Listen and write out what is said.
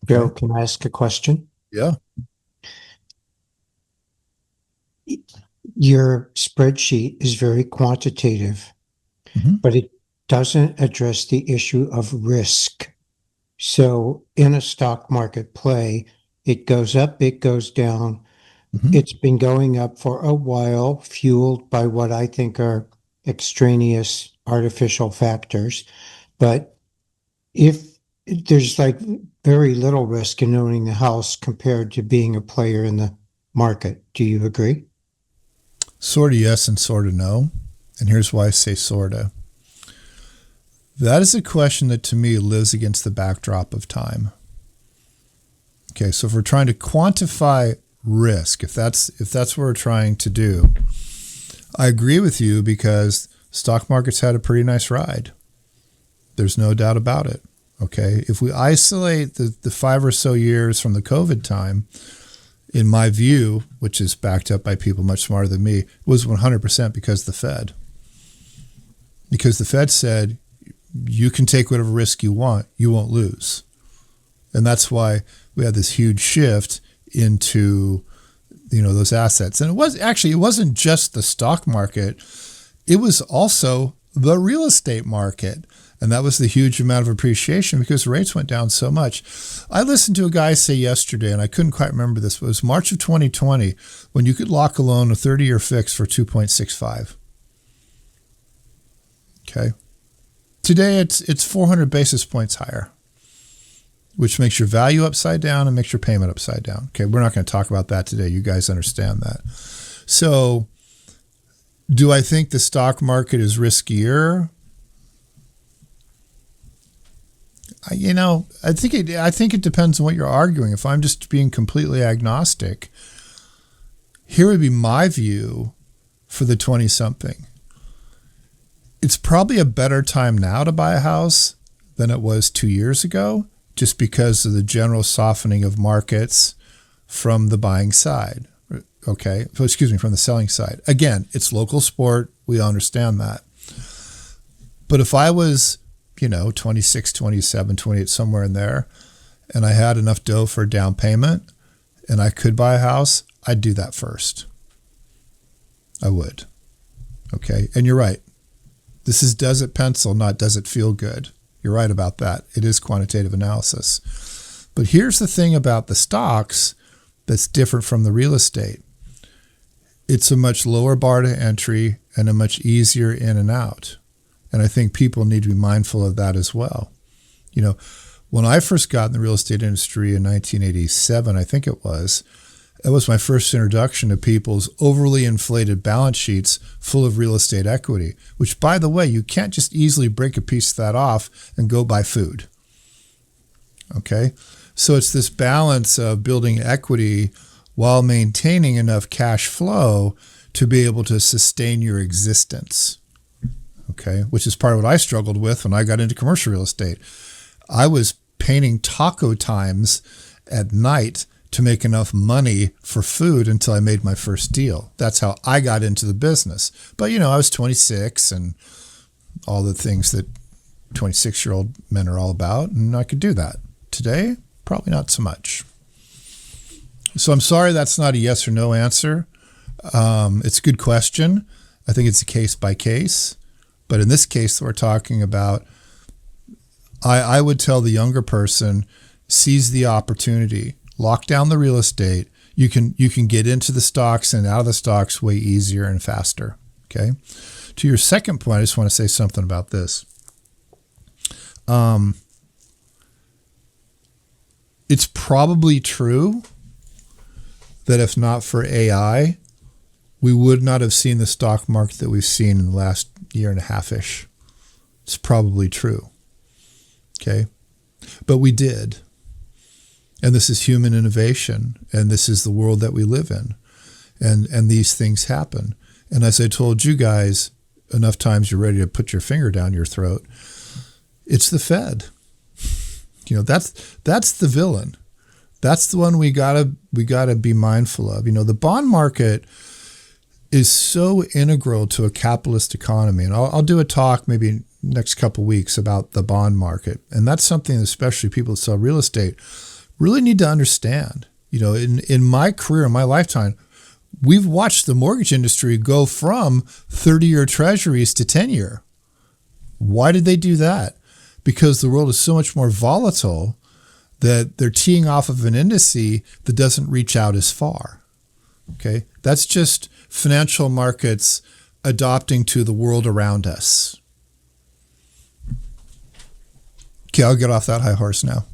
Joe, Okay. can I ask a question? Yeah. Your spreadsheet is very quantitative, Hmm. but it doesn't address the issue of risk. So in a stock market play, it goes up, it goes down. Hmm. It's been going up for a while, fueled by what I think are extraneous artificial factors. But if there's like very little risk in owning the house compared to being a player in the market, do you agree? Sort of yes and sort of no. And here's why I say sort of. That is a question that to me lives against the backdrop of time. Okay, so if we're trying to quantify risk, if that's what we're trying to do, I agree with you because stock market's had a pretty nice ride. There's no doubt about it. Okay, if we isolate the 5 or so years from the COVID time, in my view, which is backed up by people much smarter than me, was 100% because of the Fed. Because the Fed said, you can take whatever risk you want, you won't lose. And that's why we had this huge shift into, those assets. And it wasn't just the stock market, it was also the real estate market. And that was the huge amount of appreciation because rates went down so much. I listened to a guy say yesterday, and I couldn't quite remember this, but it was March of 2020 when you could lock a loan, a 30-year fix for 2.65. Okay. Today it's 400 basis points higher, which makes your value upside down and makes your payment upside down. Okay. We're not going to talk about that today. You guys understand that. So do I think the stock market is riskier? I think it depends on what you're arguing. If I'm just being completely agnostic, here would be my view for the 20 something. It's probably a better time now to buy a house than it was 2 years ago, just because of the general softening of markets from the buying side. Okay. Excuse me, from the selling side. Again, it's local sport. We understand that. But if I was 26, 27, 28, somewhere in there, and I had enough dough for a down payment and I could buy a house, I'd do that first. I would. Okay. And you're right. This is does it pencil, not does it feel good. You're right about that. It is quantitative analysis. But here's the thing about the stocks that's different from the real estate. It's a much lower bar to entry and a much easier in and out. And I think people need to be mindful of that as well. When I first got in the real estate industry in 1987, I think it was my first introduction to people's overly inflated balance sheets full of real estate equity, which, by the way, you can't just easily break a piece of that off and go buy food. Okay? So it's this balance of building equity while maintaining enough cash flow to be able to sustain your existence. Okay, which is part of what I struggled with when I got into commercial real estate. I was painting taco times at night to make enough money for food until I made my first deal. That's how I got into the business. But, I was 26 and all the things that 26-year-old men are all about, and I could do that. Today, probably not so much. So I'm sorry that's not a yes or no answer. It's a good question. I think it's a case by case. But in this case that we're talking about, I would tell the younger person, seize the opportunity, lock down the real estate. You can get into the stocks and out of the stocks way easier and faster. Okay. To your second point, I just want to say something about this. It's probably true that if not for AI, we would not have seen the stock market that we've seen in the last year and a half-ish. It's probably true. Okay. But we did. And this is human innovation. And this is the world that we live in. And these things happen. And as I told you guys, enough times you're ready to put your finger down your throat. It's the Fed. That's the villain. That's the one we gotta be mindful of. The bond market is so integral to a capitalist economy. And I'll do a talk maybe next couple of weeks about the bond market. And that's something, especially people that sell real estate, really need to understand, in my career, in my lifetime, we've watched the mortgage industry go from 30-year treasuries to 10-year. Why did they do that? Because the world is so much more volatile that they're teeing off of an indice that doesn't reach out as far. Okay, that's just financial markets adopting to the world around us. Okay, I'll get off that high horse now.